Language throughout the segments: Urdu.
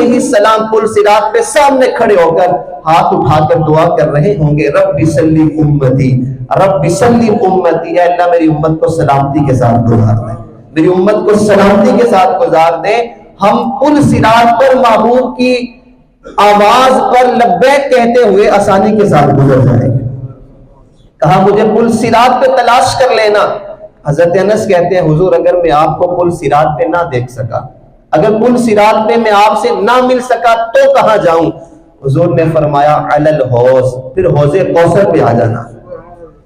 علیہ السلام پل صراط پہ سامنے کھڑے ہو کر ہاتھ اٹھا کر دعا کر رہے ہوں گے، رب سلم امتی، رب سلم امتی، اے اللہ میری امت کو سلامتی کے ساتھ گزار دے، میری امت کو سلامتی کے ساتھ گزار دے۔ ہم پل صراط پر محبوب کی آواز پر لبیک کہتے ہوئے آسانی کے ساتھ گزر جائیں گے۔ کہا مجھے پل صراط پہ تلاش کر لینا۔ حضرت انس کہتے ہیں حضور اگر میں آپ کو پل صراط پہ نہ دیکھ سکا، اگر پل صراط پہ میں آپ سے نہ مل سکا تو کہاں جاؤں؟ حضور نے فرمایا علی الحوض، پھر حوض کوثر پہ آ جانا،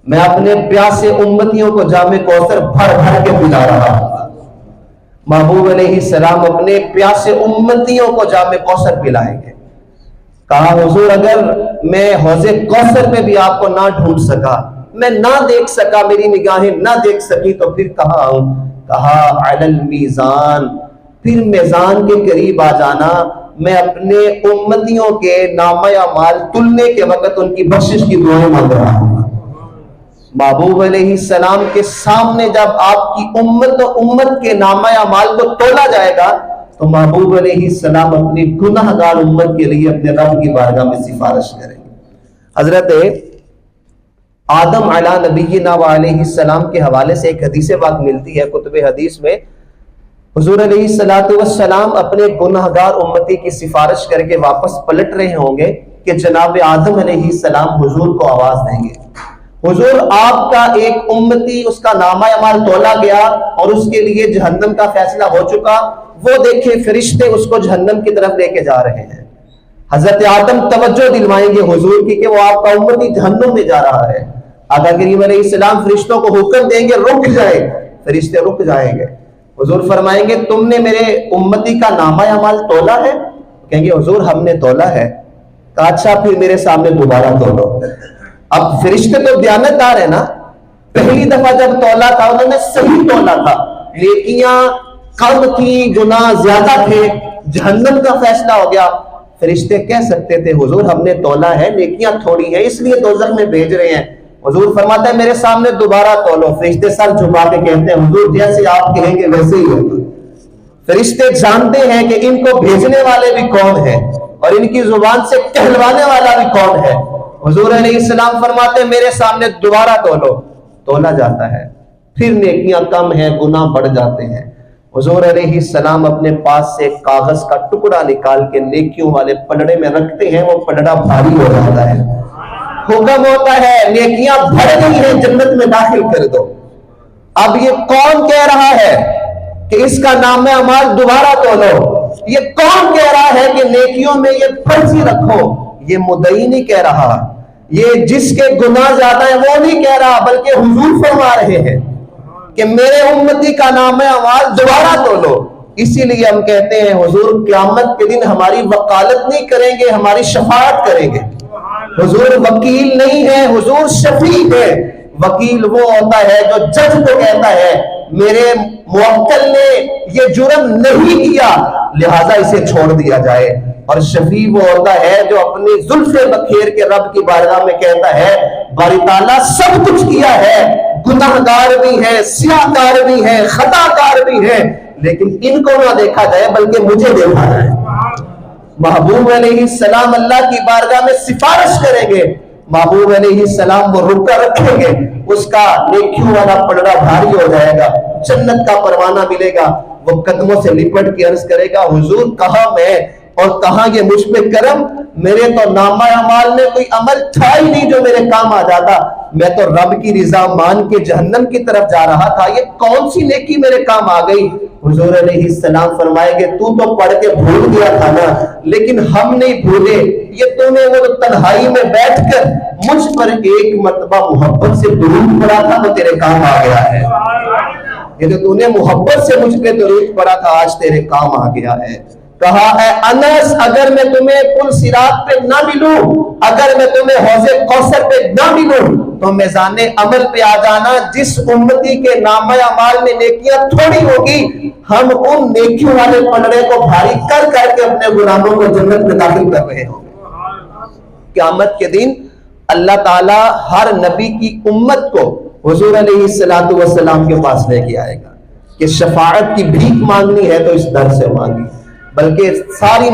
میں اپنے پیاسے امتیوں کو جام کوثر بھر بھر کے پلا رہا ہوں۔ محبوب علیہ السلام اپنے پیاسے امتیوں کو جام کوثر پلائیں گے۔ کہا حضور اگر میں حوض کوثر پہ بھی آپ کو نہ ڈھونڈ سکا، میں نہ دیکھ سکا، میری نگاہیں نہ دیکھ سکی تو پھر کہاں آؤں؟ کہا علی المیزان، پھر میزان کے قریب آ جانا، میں اپنے امتیوں کے نامہ اعمال تلنے کے وقت ان کی بخشش کی دعائیں مانگ رہا ہوں۔ محبوب علیہ السلام کے سامنے جب آپ کی امت و امت کے نامہ اعمال کو تولا جائے گا تو محبوب علیہ السلام اپنی گناہ گار امت کے لیے اپنے رب کی بارگاہ میں سفارش کریں گے۔ حضرت آدم علیہ نبینا علیہ السلام کے حوالے سے ایک حدیث پاک ملتی ہے کتب حدیث میں، حضور علیہ السلام اپنے گناہ گار امتی کی سفارش کر کے واپس پلٹ رہے ہوں گے کہ جناب آدم علیہ السلام حضور کو آواز دیں گے، حضور آپ کا ایک امتی اس کا نامہ اعمال تولا گیا اور اس کے لیے جہنم کا فیصلہ ہو چکا، وہ دیکھیں فرشتے اس کو جہنم کی طرف لے کے جا رہے ہیں۔ حضرت آدم توجہ دلوائیں گے حضور کی کہ وہ آپ کا امتی جہنم میں جا رہا ہے۔ آقا کریم علیہ السلام فرشتوں کو حکم دیں گے رک جائے، فرشتے رک جائیں گے۔ حضور فرمائیں گے تم نے میرے امتی کا نامہ اعمال تولا ہے؟ کہیں گے حضور ہم نے تولا ہے۔ کہا اچھا پھر میرے سامنے دوبارہ تولو۔ اب فرشتے تو دیانتدار ہے نا، پہلی دفعہ جب تولا تھا انہوں نے صحیح تولا تھا، نیکیاں کم تھی، گناہ زیادہ تھے، جہنم کا فیصلہ ہو گیا۔ فرشتے کہہ سکتے تھے حضور ہم نے تولا ہے، نیکیاں تھوڑی ہیں اس لیے دوزخ میں بھیج رہے ہیں۔ حضور فرماتا ہے میرے سامنے دوبارہ تولو۔ فرشتے سر جھکا کے کہتے ہیں حضور جیسے آپ کہیں گے ویسے ہی ہوگا۔ فرشتے جانتے ہیں کہ ان کو بھیجنے والے بھی کون ہیں اور ان کی زبان سے کہلوانے والا بھی کون ہے۔ حضور علیہ السلام فرماتے ہیں میرے سامنے دوبارہ تولو، تولا جاتا ہے، پھر نیکیاں کم ہیں، گناہ بڑھ جاتے ہیں۔ حضور علیہ السلام اپنے پاس سے کاغذ کا ٹکڑا نکال کے نیکیوں والے پلڑے میں رکھتے ہیں، وہ پلڑا بھاری ہو جاتا ہے، حکم ہوتا ہے نیکیاں بڑھ گئی ہیں جنت میں داخل کر دو۔ اب یہ کون کہہ رہا ہے کہ اس کا نام اعمال دوبارہ تولو؟ یہ کون کہہ رہا ہے کہ نیکیوں میں یہ پرچی رکھو؟ یہ مدعی نہیں کہہ رہا، یہ جس کے گناہ زیادہ ہیں وہ نہیں کہہ رہا، بلکہ حضور فرما رہے ہیں کہ میرے امتی کا نام اعمال دوبارہ تولو۔ اسی لیے ہم کہتے ہیں حضور قیامت کے دن ہماری وکالت نہیں کریں گے، ہماری شفاعت کریں گے۔ حضور وکیل نہیں ہے، حضور شفیع ہے۔ وکیل وہ ہوتا ہے جو جج کو کہتا ہے میرے موکل نے یہ جرم نہیں کیا لہذا اسے چھوڑ دیا جائے، اور شفیع وہ ہوتا ہے جو اپنی زلفیں بکھیر کے رب کی بارگاہ میں کہتا ہے باری تعالیٰ سب کچھ کیا ہے، گناہ گار بھی ہے، سیاہ کار بھی ہے، خطا کار بھی ہے، لیکن ان کو نہ دیکھا جائے بلکہ مجھے دیکھا جائے۔ محبوب علیہ السلام اللہ کی بارگاہ میں سفارش کریں گے، محبوب علیہ السلام وہ رکا رکھیں گے، اس کا نیکیوں والا پلڑا بھاری ہو جائے گا، جنت کا پروانہ ملے گا، وہ قدموں سے لپٹ کے عرض کرے گا حضور کہاں میں اور کہاں یہ مجھ پہ کرم، میرے تو نامہ اعمال میں کوئی عمل تھا ہی نہیں جو میرے کام آ جاتا، میں تو رب کی رضا مان کے جہنم کی طرف جا رہا تھا، یہ کون سی نیکی میرے کام آ گئی؟ حضور علیہ السلام فرمائے گے تو پڑھ کے بھول گیا تھا نا، لیکن ہم نہیں بھولے، یہ تو نے وہ تنہائی میں بیٹھ کر مجھ پر ایک مرتبہ محبت سے درود پڑھا تھا وہ تیرے کام آ گیا ہے، یہ تو نے محبت سے مجھ پہ درود پڑھا تھا آج تیرے کام آ گیا ہے۔ کہا اے انس اگر میں تمہیں پل صراط پہ نہ ملوں، اگر میں تمہیں حوض کوثر پہ نہ ملوں تو میزان عمل پہ آ جانا، جس امتی کے نامہ اعمال میں نیکیاں تھوڑی ہوگی ہم ان نیکیوں والے پلڑے کو بھاری کر کر کے اپنے غلاموں کو جنت میں داخل کر رہے ہوں گے۔ قیامت کے دن اللہ تعالی ہر نبی کی امت کو حضور علیہ السلام کے پاس لے کے آئے گا کہ شفاعت کی بھیک مانگنی ہے تو اس در سے مانگی، بلکہ ساری